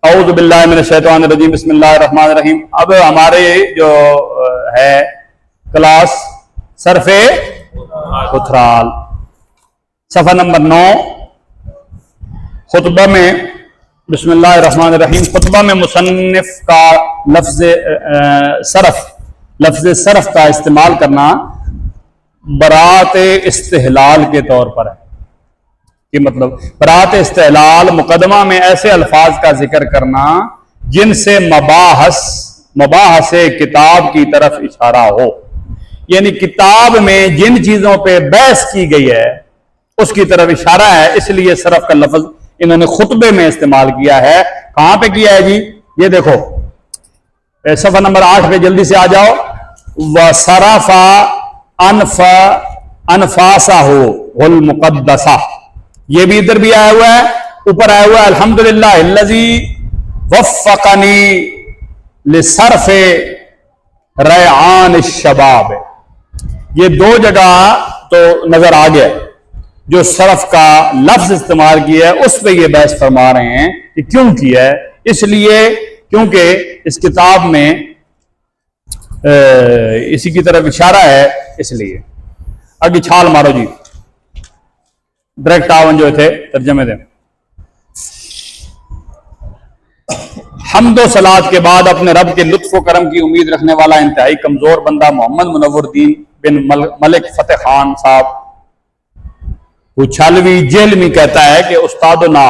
اعوذ باللہ من الشیطان الرجیم بسم اللہ الرحمن الرحیم. اب ہمارے جو ہے کلاس صرف اترال صفحہ نمبر 9 خطبہ میں بسم اللہ الرحمن الرحیم. خطبہ میں مصنف کا لفظ صرف کا استعمال کرنا برات استحلال کے طور پر ہے. کہ مطلب برات استحلال مقدمہ میں ایسے الفاظ کا ذکر کرنا جن سے مباحث کتاب کی طرف اشارہ ہو. یعنی کتاب میں جن چیزوں پہ بحث کی گئی ہے اس کی طرف اشارہ ہے، اس لیے صرف کا لفظ انہوں نے خطبے میں استعمال کیا ہے. کہاں پہ کیا ہے جی؟ یہ دیکھو صفحہ نمبر 8 پہ جلدی سے آ جاؤ. وَصَرَفَ أَنفَاسَهُ الْمُقَدَّسَةَ، یہ بھی ادھر بھی آیا ہوا ہے، اوپر آیا ہوا ہے الحمدللہ الذی وفقنی لصرف ریعان الشباب. یہ دو جگہ تو نظر آ گیا جو صرف کا لفظ استعمال کیا ہے اس پہ یہ بحث فرما رہے ہیں کہ کیوں کیا ہے. اس لیے کیونکہ اس کتاب میں اسی کی طرف اشارہ ہے، اس لیے. آگے چھال مارو جی، ڈائریکٹ آون جو تھے ترجمے دیں. حمد و صلات کے بعد اپنے رب کے لطف و کرم کی امید رکھنے والا انتہائی کمزور بندہ محمد منور الدین بن ملک فتح خان صاحب چھالوی جیلمی کہتا ہے کہ استادنا،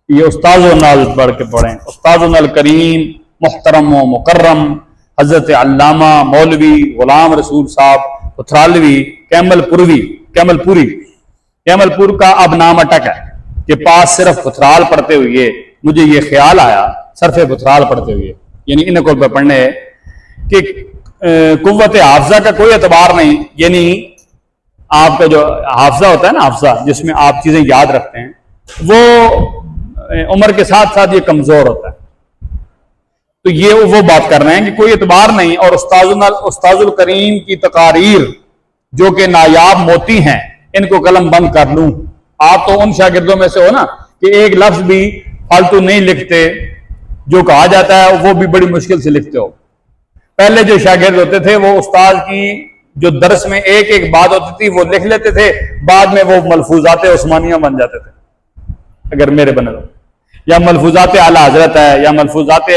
یہ استاذنا پڑھ کے پڑھیں، استاذنا الکریم محترم و مکرم حضرت علامہ مولوی غلام رسول صاحب اترالوی کیمل پور کا اب نام اٹک ہے کہ پاس صرف فترال پڑھتے ہوئے مجھے یہ خیال آیا، صرف فترال پڑھتے ہوئے یعنی ان کو پڑھنے کہ قوت حافظہ کا کوئی اعتبار نہیں. یعنی آپ کا جو حافظہ ہوتا ہے نا، حافظہ جس میں آپ چیزیں یاد رکھتے ہیں، وہ عمر کے ساتھ ساتھ یہ کمزور ہوتا ہے. تو یہ وہ بات کر رہے ہیں کہ کوئی اعتبار نہیں. اور استاذ الکریم کی تقاریر جو کہ نایاب موتی ہیں ان کو قلم بند کر لوں. آپ تو ان شاگردوں میں سے ہو نا کہ ایک لفظ بھی فالتو نہیں لکھتے، جو کہا جاتا ہے وہ بھی بڑی مشکل سے لکھتے ہو. پہلے جو شاگرد ہوتے تھے وہ استاد کی جو درس میں ایک ایک بات ہوتی تھی وہ لکھ لیتے تھے، بعد میں وہ ملفوظات عثمانیہ بن جاتے تھے اگر میرے بنے تو، یا ملفوظات اعلی حضرت ہے، یا ملفوظات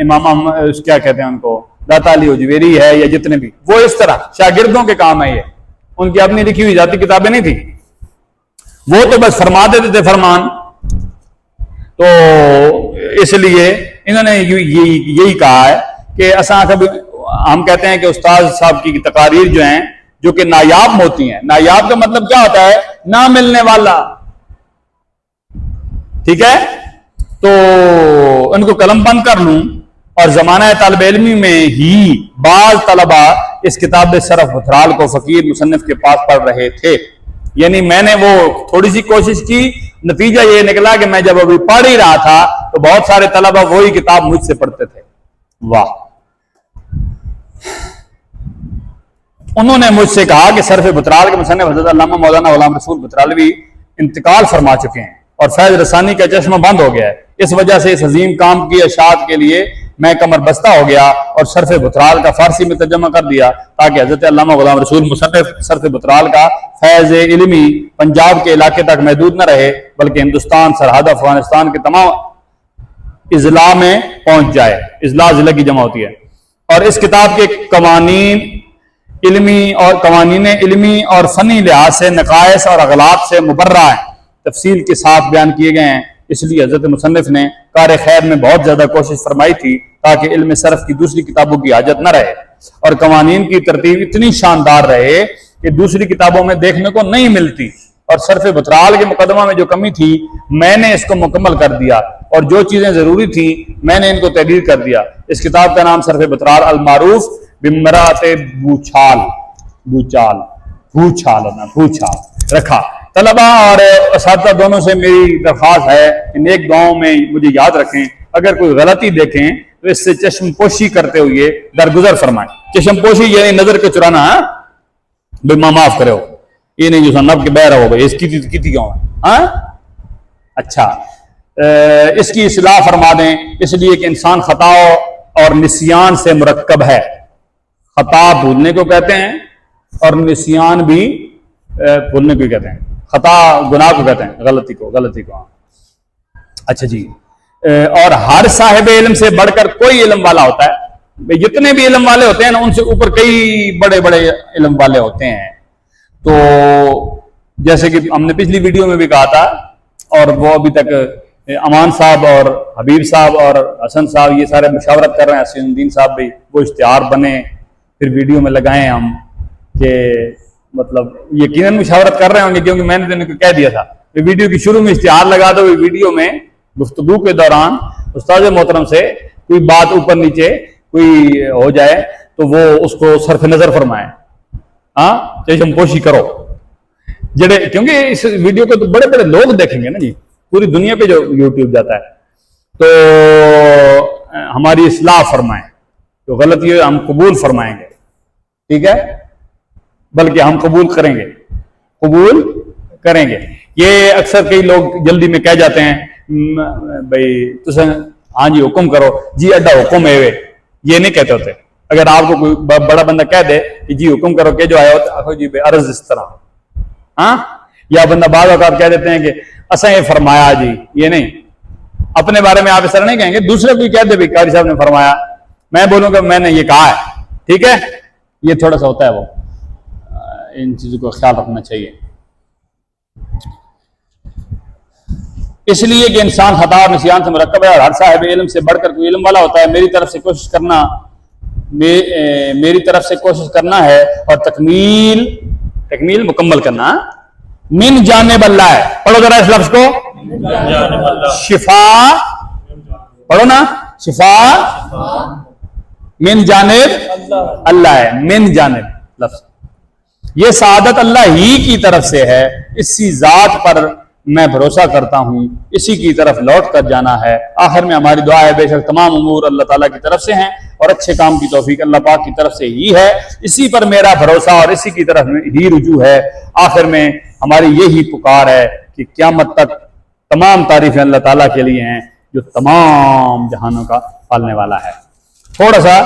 امام کیا کہتے ہیں ان کو داتا علی اجویری ہے، یا جتنے بھی وہ اس طرح شاگردوں کے کام ہے. یہ ان کی اپنی لکھی ہوئی ذاتی کتابیں نہیں تھی، وہ تو بس فرما دیتے تھے فرمان. تو اس لیے انہوں نے یہی کہا ہے کہ ہم کہتے ہیں کہ استاد صاحب کی تقاریر جو ہیں جو کہ نایاب موتی ہیں. نایاب کا مطلب کیا ہوتا ہے؟ نہ ملنے والا. ٹھیک ہے، تو ان کو قلم بند کر لوں. اور زمانہ طالب علمی میں ہی بعض طلبہ اس کتاب صرف اترال کو فقیر مصنف کے پاس پڑھ رہے تھے. یعنی میں نے وہ تھوڑی سی کوشش کی، نتیجہ یہ نکلا کہ میں جب ابھی پڑھ ہی رہا تھا تو بہت سارے طلبہ وہی کتاب مجھ سے پڑھتے تھے. واہ. انہوں نے مجھ سے کہا کہ صرف بترال کے مصنف حضرت علامہ مولانا غلام رسول بترالوی انتقال فرما چکے ہیں اور فیض رسانی کا چشمہ بند ہو گیا ہے. اس وجہ سے اس عظیم کام کی اشاعت کے لیے میں کمر بستہ ہو گیا اور صرف بترال کا فارسی میں ترجمہ کر دیا تاکہ حضرت علامہ غلام رسول مصنف صرف بترال کا فیض علمی پنجاب کے علاقے تک محدود نہ رہے بلکہ ہندوستان سرحد افغانستان کے تمام اضلاع میں پہنچ جائے. اضلاع ضلع کی جمع ہوتی ہے. اور اس کتاب کے قوانین علمی اور فنی لحاظ سے نقائص اور اغلاط سے مبرہ ہیں، تفصیل کے ساتھ بیان کیے گئے ہیں. اس لیے حضرت مصنف نے کار خیر میں بہت زیادہ کوشش فرمائی تھی تاکہ علم صرف کی دوسری کتابوں کی حاجت نہ رہے اور قوانین کی ترتیب اتنی شاندار رہے کہ دوسری کتابوں میں دیکھنے کو نہیں ملتی. اور صرف بترال کے مقدمہ میں جو کمی تھی میں نے اس کو مکمل کر دیا اور جو چیزیں ضروری تھیں میں نے ان کو تحریر کر دیا. اس کتاب کا نام صرف بترال المعروف بمرات بوچھال رکھا. طلبہ اور اساتذہ دونوں سے میری درخواست ہے کہ نیک دعاؤں میں مجھے یاد رکھیں. اگر کوئی غلطی دیکھیں تو اس سے چشم پوشی کرتے ہوئے درگزر فرمائیں. چشم پوشی یعنی نظر کے چرانا. بھائی ماں معاف کرے ہو، یہ نہیں جو نب کے بہ رہا ہو گئے اس کی تھی کیوں ہے. اچھا اس کی اصلاح فرما دیں، اس لیے کہ انسان خطا اور نسیان سے مرکب ہے. خطا بھولنے کو کہتے ہیں اور نسیان بھی بھولنے کو کہتے ہیں. خطا گناہ کو کہتے ہیں، غلطی کو. اچھا جی، اور ہر صاحب علم سے بڑھ کر کوئی علم والا ہوتا ہے. جتنے بھی علم والے ہوتے ہیں نا ان سے اوپر کئی بڑے بڑے علم والے ہوتے ہیں. تو جیسے کہ ہم نے پچھلی ویڈیو میں بھی کہا تھا، اور وہ ابھی تک امان صاحب اور حبیب صاحب اور حسن صاحب یہ سارے مشاورت کر رہے ہیں، حسین الدین صاحب بھی، وہ اشتہار بنے پھر ویڈیو میں لگائیں ہم کہ مطلب یقیناً مشاورت کر رہے ہوں گے، کیونکہ میں نے ان کو کہہ دیا تھا کہ ویڈیو کی شروع میں اشتہار لگا دو. ویڈیو میں گفتگو کے دوران استاد محترم سے کوئی بات اوپر نیچے کوئی ہو جائے تو وہ اس کو صرف نظر فرمائیں. ہاں چشم پوشی کرو کیونکہ اس ویڈیو کو تو بڑے بڑے لوگ دیکھیں گے نا جی، پوری دنیا پہ جو یوٹیوب جاتا ہے. تو ہماری اصلاح فرمائیں، تو غلطی ہے ہم قبول فرمائیں گے، ٹھیک ہے، بلکہ ہم قبول کریں گے. یہ اکثر کئی لوگ جلدی میں کہہ جاتے ہیں بھائی ہاں جی حکم کرو جی، اڈا حکم ہے یہ نہیں کہتے ہوتے. اگر آپ کو کوئی بڑا بندہ کہہ دے کہ جی حکم کرو کہ جو آیا ہوتا جی بے عرض اس طرح، ہاں، یا بندہ بعض اوقات کہہ دیتے ہیں کہ اساں یہ فرمایا جی، یہ نہیں. اپنے بارے میں آپ اس طرح نہیں کہیں گے، دوسرے کوئی کہہ دے بھائی قاری صاحب نے فرمایا، میں بولوں گا میں نے یہ کہا ہے، ٹھیک ہے. یہ تھوڑا سا ہوتا ہے، وہ ان چیزوں کو خیال رکھنا چاہیے. اس لیے کہ انسان خطا اور نسیان سے مرکب ہے اور ہر صاحب علم سے بڑھ کر کوئی علم والا ہوتا ہے. میری طرف سے کوشش کرنا ہے اور تکمیل مکمل کرنا من جانب اللہ ہے. پڑھو ذرا اس لفظ کو، شفا پڑھو نا، شفا من جانب اللہ ہے. من جانب لفظ یہ سعادت اللہ ہی کی طرف سے ہے، اسی ذات پر میں بھروسہ کرتا ہوں، اسی کی طرف لوٹ کر جانا ہے. آخر میں ہماری دعا ہے بے شک تمام امور اللہ تعالیٰ کی طرف سے ہیں اور اچھے کام کی توفیق اللہ پاک کی طرف سے ہی ہے. اسی پر میرا بھروسہ اور اسی کی طرف ہی رجوع ہے. آخر میں ہماری یہی پکار ہے کہ قیامت تک تمام تعریفیں اللہ تعالیٰ کے لیے ہیں جو تمام جہانوں کا پالنے والا ہے. تھوڑا سا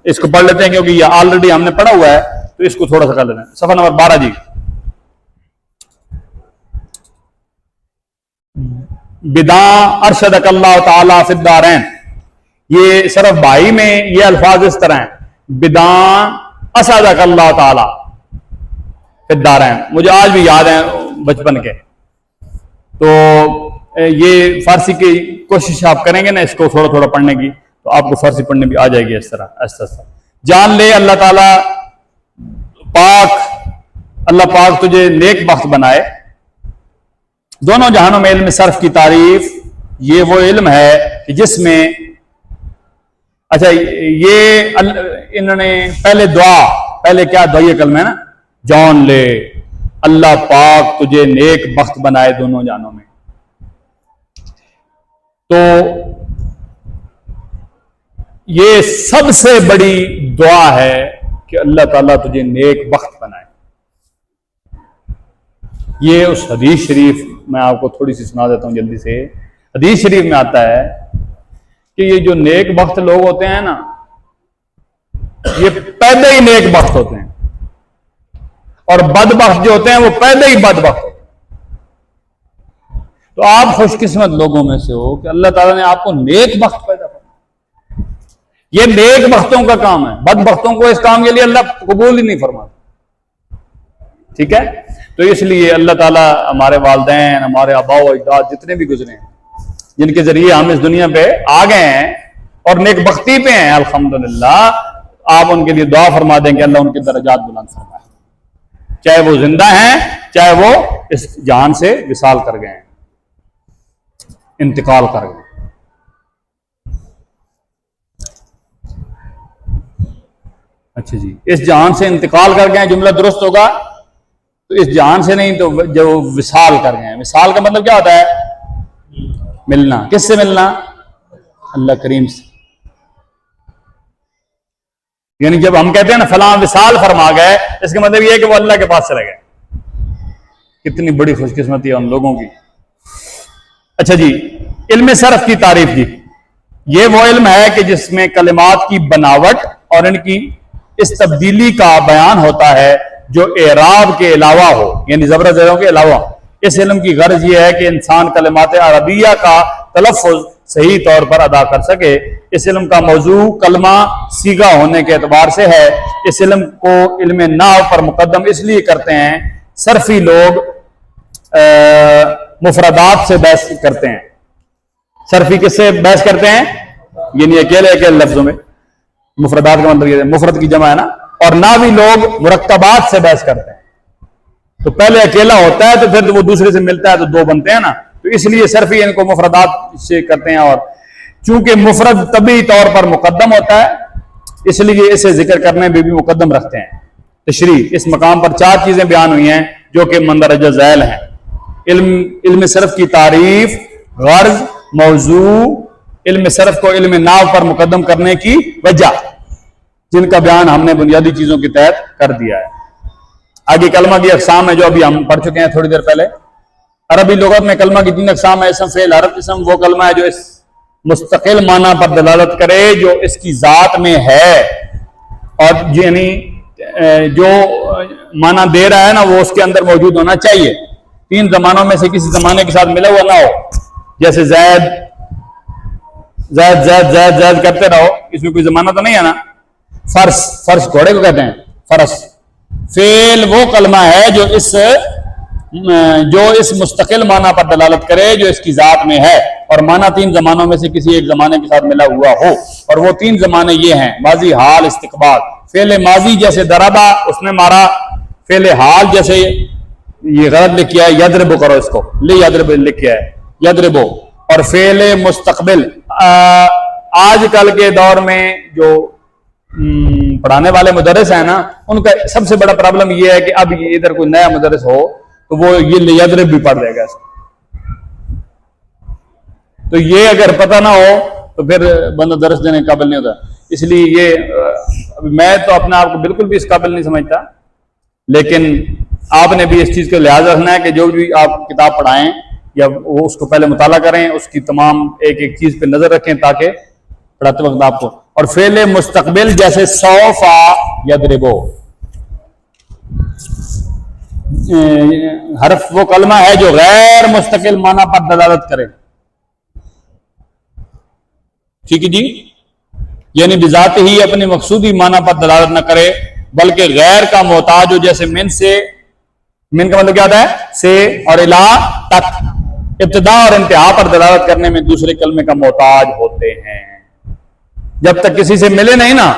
اس کو پڑھ لیتے ہیں کیونکہ یہ آلریڈی ہم نے پڑھا ہوا ہے، تو اس کو تھوڑا سا کر لیتے ہیں. صفحہ نمبر 12 جی. بداں ارشدک اللہ تعالیٰ فی الدارین، یہ صرف بھائی میں یہ الفاظ اس طرح ہیں، بداں ارشدک اللہ تعالیٰ فی الدارین. مجھے آج بھی یاد ہیں بچپن کے. تو یہ فارسی کی کوشش آپ کریں گے نا اس کو تھوڑا تھوڑا پڑھنے کی، تو آپ کو فارسی پڑھنے بھی آ جائے گی اس طرح ایسا. جان لے اللہ تعالیٰ اللہ پاک تجھے نیک بخت بنائے. دونوں جہانوں میں علم صرف کی تعریف یہ وہ علم ہے کہ جس میں اچھا یہ انہوں نے پہلے کیا دعائے کلمہ ہے نا، جان لے اللہ پاک تجھے نیک بخت بنائے دونوں جہانوں میں. تو یہ سب سے بڑی دعا ہے کہ اللہ تعالیٰ تجھے نیک بخت بنائے. یہ اس حدیث شریف میں آپ کو تھوڑی سی سنا دیتا ہوں جلدی سے. حدیث شریف میں آتا ہے کہ یہ جو نیک بخت لوگ ہوتے ہیں نا، یہ پیدا ہی نیک بخت ہوتے ہیں، اور بد بخت جو ہوتے ہیں وہ پیدا ہی بد بخت ہوتے ہیں. تو آپ خوش قسمت لوگوں میں سے ہو کہ اللہ تعالیٰ نے آپ کو نیک بخت پیدا کیا. یہ نیک بختوں کا کام ہے، بد بختوں کو اس کام کے لیے اللہ قبول ہی نہیں فرماتا. ٹھیک ہے، تو اس لیے اللہ تعالیٰ ہمارے والدین، ہمارے آباء و اجداد جتنے بھی گزرے ہیں، جن کے ذریعے ہم اس دنیا پہ آ گئے ہیں اور نیک بختی پہ ہیں الحمدللہ، آپ ان کے لیے دعا فرما دیں کہ اللہ ان کے درجات بلند فرمائے، چاہے وہ زندہ ہیں چاہے وہ اس جہان سے وصال کر گئے ہیں، انتقال کر گئے. اچھا جی، اس جہان سے انتقال کر گئے ہیں جملہ درست ہوگا، تو اس جہان سے نہیں تو جو وصال کر گئے ہیں. وصال کا مطلب کیا ہوتا ہے؟ ملنا. کس سے ملنا؟ اللہ کریم سے. یعنی جب ہم کہتے ہیں نا فلاں وصال فرما گئے، اس کا مطلب یہ ہے کہ وہ اللہ کے پاس چلے گئے. کتنی بڑی خوش قسمتی ہے ان لوگوں کی. اچھا جی، علم صرف کی تعریف دی. یہ وہ علم ہے کہ جس میں کلمات کی بناوٹ اور ان کی اس تبدیلی کا بیان ہوتا ہے جو اعراب کے علاوہ ہو، یعنی زبر زیروں کے علاوہ. اس علم کی غرض یہ ہے کہ انسان کلمات عربیہ کا تلفظ صحیح طور پر ادا کر سکے. اس علم کا موضوع کلمہ صیغہ ہونے کے اعتبار سے ہے. اس علم کو علم نحو پر مقدم اس لیے کرتے ہیں، صرفی لوگ مفردات سے بحث کرتے ہیں. صرفی کس سے بحث کرتے ہیں؟ یعنی اکیلے لفظوں میں. مفردات کا مطلب یہ ہے مفرد کی جمع ہے نا. اور نحوی لوگ مرکبات سے بحث کرتے ہیں. تو پہلے اکیلا ہوتا ہے تو پھر وہ دوسرے سے ملتا ہے تو دو بنتے ہیں نا. تو اس لیے صرفی ان کو مفردات سے کرتے ہیں. اور چونکہ مفرد طبعی طور پر مقدم ہوتا ہے اس لیے اسے ذکر کرنے میں بھی مقدم رکھتے ہیں. تشریح: اس مقام پر 4 چیزیں بیان ہوئی ہیں جو کہ مندرجہ ذیل ہیں. علم صرف کی تعریف، غرض، موضوع، علم صرف کو علم نحو پر مقدم کرنے کی وجہ، جن کا بیان ہم نے بنیادی چیزوں کے تحت کر دیا ہے. آگے کلمہ کی اقسام ہے جو ابھی ہم پڑھ چکے ہیں تھوڑی دیر پہلے. عربی لغت میں کلمہ کی 3 اقسام ہے: اسم، فعل، حرف. اسم وہ کلمہ ہے جو اس مستقل معنی پر دلالت کرے جو اس کی ذات میں ہے، اور یعنی جو معنی دے رہا ہے نا وہ اس کے اندر موجود ہونا چاہیے. 3 زمانوں میں سے کسی زمانے کے ساتھ ملا ہوا نہ ہو. جیسے زید زید زید زید زید کرتے رہو، اس میں کوئی زمانہ تو نہیں ہے نا. فرس، فرس گھوڑے کو کہتے ہیں فرس. فعل وہ کلمہ ہے جو اس مستقل معنی پر دلالت کرے جو اس کی ذات میں ہے، اور معنی 3 زمانوں میں سے کسی ایک زمانے کے ساتھ ملا ہوا ہو. اور وہ 3 زمانے یہ ہیں: ماضی، حال، استقبال. فعل ماضی جیسے ضربا، اس نے مارا. فعل حال جیسے یہ غلط لکھا ہے یضرب، کرو اس کو لی یضرب لکھا ہے یضربو. اور فعل مستقبل، آج کل کے دور میں جو پڑھانے والے مدرس ہیں نا ان کا سب سے بڑا پرابلم یہ ہے کہ اب ادھر کوئی نیا مدرس ہو تو وہ یہ یضرب بھی پڑھ دے گا. تو یہ اگر پتہ نہ ہو تو پھر بندہ درس دینے کے قابل نہیں ہوتا. اس لیے یہ میں تو اپنے آپ کو بالکل بھی اس قابل نہیں سمجھتا، لیکن آپ نے بھی اس چیز کا لحاظ رکھنا ہے کہ جو بھی آپ کتاب پڑھائیں یا وہ اس کو پہلے مطالعہ کریں، اس کی تمام ایک ایک چیز پہ نظر رکھیں تاکہ پڑھاتے وقت آپ کو. اور فعل مستقبل جیسے سوفا یضربو، حرف وہ کلمہ ہے جو غیر مستقل معنی پر دلالت کرے. ٹھیک ہے جی، یعنی بذات ہی اپنی مقصودی معنی پر دلالت نہ کرے بلکہ غیر کا محتاج ہو. جیسے من کا مطلب کیا ہوتا ہے؟ سے اور الہ تک، ابتدا اور انتہا پر دلالت کرنے میں دوسرے کلمے کا محتاج ہوتے ہیں. جب تک کسی سے ملے نہیں نا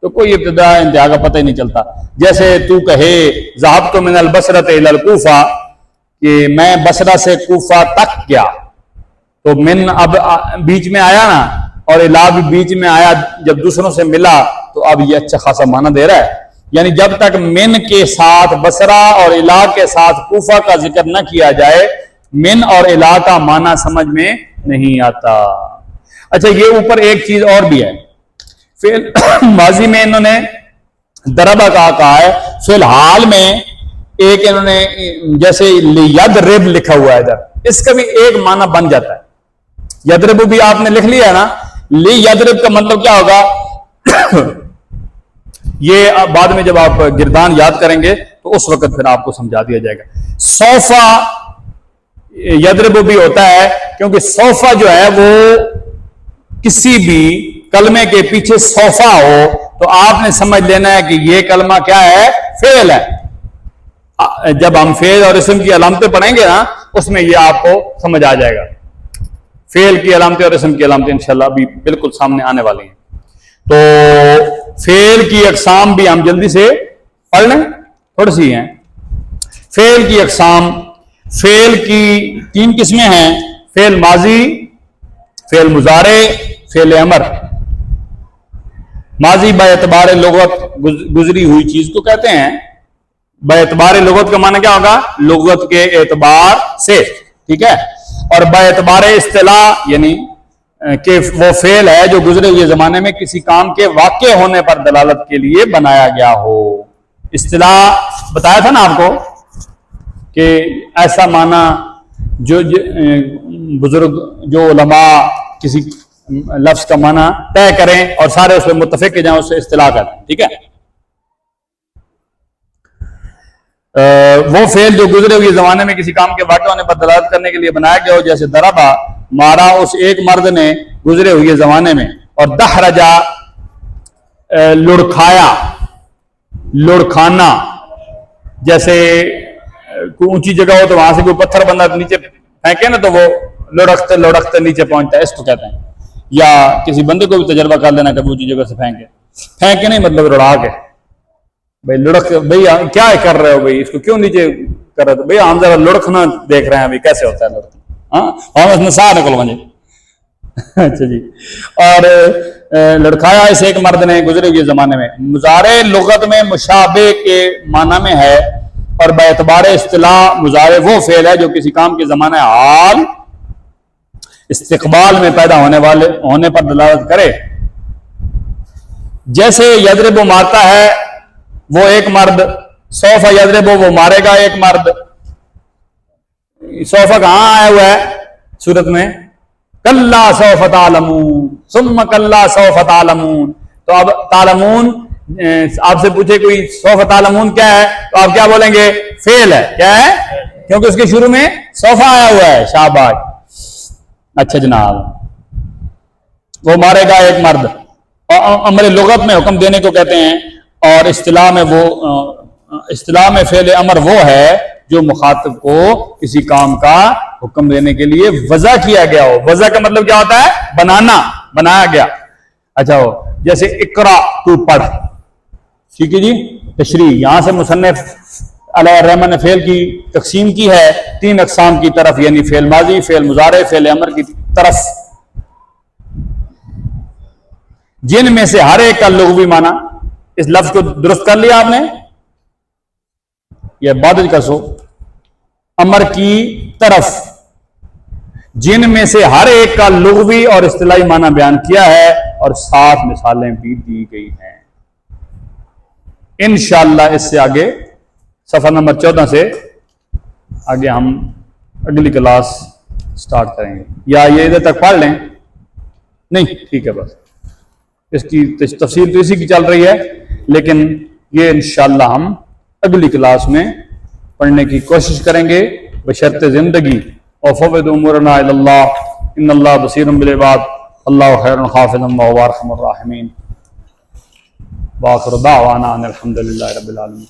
تو کوئی ابتدا انتہا کا پتہ ہی نہیں چلتا. جیسے تو کہے ذهبت من البصرة الى الكوفہ، کہ میں بصرہ سے کوفہ تک گیا، تو من اب بیچ میں آیا نا اور الہ بھی بیچ میں آیا. جب دوسروں سے ملا تو اب یہ اچھا خاصا معنی دے رہا ہے. یعنی جب تک من کے ساتھ بصرہ اور الہ کے ساتھ کوفہ کا ذکر نہ کیا جائے من اور الہ کا معنی سمجھ میں نہیں آتا. اچھا، یہ اوپر ایک چیز اور بھی ہے. فعل ماضی میں انہوں نے ضربہ کہا ہے. فی الحال میں ایک انہوں نے جیسے یضرب لکھا ہوا ہے ادھر، اس کا بھی ایک معنی بن جاتا ہے. یضرب بھی آپ نے لکھ لیا ہے نا، لی یضرب کا مطلب کیا ہوگا یہ بعد میں جب آپ گردان یاد کریں گے تو اس وقت پھر آپ کو سمجھا دیا جائے گا. صوفہ یضرب بھی ہوتا ہے کیونکہ صوفہ جو ہے وہ کسی بھی کلمے کے پیچھے صوفہ ہو تو آپ نے سمجھ لینا ہے کہ یہ کلمہ کیا ہے؟ فعل ہے. جب ہم فعل اور اسم کی علامتیں پڑھیں گے نا اس میں یہ آپ کو سمجھ آ جائے گا. فعل کی علامتیں اور اسم کی علامتیں انشاءاللہ ابھی بالکل سامنے آنے والی ہیں. تو فعل کی اقسام بھی ہم جلدی سے پڑھ لیں، تھوڑی سی ہیں. فعل کی اقسام، فعل کی 3 قسمیں ہیں: فعل ماضی، فعل مضارع، فعل امر. ماضی باعتبار لغت گزری ہوئی چیز کو کہتے ہیں. باعتبار لغت کا معنی کیا ہوگا؟ لغت کے اعتبار سے، ٹھیک ہے. اور باعتبار اصطلاح یعنی کہ وہ فعل ہے جو گزرے ہوئے زمانے میں کسی کام کے واقع ہونے پر دلالت کے لیے بنایا گیا ہو. اصطلاح بتایا تھا نا آپ کو کہ ایسا معنی جو بزرگ جو علماء کسی لفظ کا معنی طے کریں اور سارے اس پہ متفق جائیں اس سے اصطلاح کرتے ہیں. ٹھیک ہے. وہ فعل جو گزرے ہوئے زمانے میں کسی کام کے واقع ہونے پر دلالت کرنے کے لیے بنایا گیا ہو، جیسے دربا مارا اس ایک مرد نے گزرے ہوئے زمانے میں، اور دحرجا لڑکھایا لڑکھانا، جیسے کوئی اونچی جگہ ہو تو وہاں سے کوئی پتھر بندہ نیچے پھینکے نا تو وہ لڑکتے لڑکتے نیچے پہنچتا ہے، اس کو کہتے ہیں. یا کسی بندے کو بھی تجربہ کر لینا کبھی اونچی جگہ سے پھینکے نہیں مطلب رڑا کے، بھائی لڑک بھائی کیا کر رہے ہو بھائی اس کو کیوں نیچے کر رہے ہو بھائی ہم ذرا لڑکنا دیکھ رہے ہیں ابھی کیسے ہوتا ہے لڑکنا. ہاں اس میں سارے کل بنے. اچھا جی. اور لڑکایا اس ایک مرد نے گزرے ہوئے زمانے میں. مضارع لغت میں مشابہ کے معنی میں ہے اور باعتبار اصطلاح مضارع وہ فعل ہے جو کسی کام کے زمانہ حال استقبال میں پیدا ہونے پر دلالت کرے. جیسے یضرب مارتا ہے وہ ایک مرد، سوف یضرب وہ مارے گا ایک مرد. سوف کہاں آیا ہوا ہے سورت میں؟ کلا سوف تعلمون ثم کلا سوف تعلمون. تو اب تعلمون آپ سے پوچھے کوئی سوف تعلمون کیا ہے تو آپ کیا بولیں گے؟ فعل ہے. کیا ہے؟ کیونکہ اس کے شروع میں سوف آیا ہوا ہے. شاباش. اچھا جناب. وہ مارے گا ایک مرد. امر لغت میں حکم دینے کو کہتے ہیں، اور اصطلاح میں فعل امر وہ ہے جو مخاطب کو کسی کام کا حکم دینے کے لیے وضع کیا گیا ہو. وضع کا مطلب کیا ہوتا ہے؟ بنانا، بنایا گیا. اچھا ہو جیسے اقرا تو پڑھ. ٹھیک ہے جی. تشریح یہاں سے مصنف علیہ الرحمہ نے فعل کی تقسیم کی ہے 3 اقسام کی طرف، یعنی فعل ماضی، فعل مضارع، فعل امر کی طرف، جن میں سے ہر ایک کا لغوی معنی. اس لفظ کو درست کر لیا آپ نے؟ یہ بعد کا سو امر کی طرف، جن میں سے ہر ایک کا لغوی اور اصطلاحی معنی بیان کیا ہے اور 7 مثالیں بھی دی گئی ہیں. انشاءاللہ اس سے آگے صفحہ نمبر 14 سے آگے ہم اگلی کلاس سٹارٹ کریں گے. یا یہ ادھر تک پڑھ لیں؟ نہیں ٹھیک ہے. بس اس کی تفصیل تو اسی کی چل رہی ہے، لیکن یہ انشاءاللہ ہم اگلی کلاس میں پڑھنے کی کوشش کریں گے بشرط زندگی. وفوض امورنا الی اللہ ان اللہ بصیر بالعباد اللہ خیر حافظ و ارحم الراحمین. وآخر دعوانا ان الحمد للہ رب العالمین.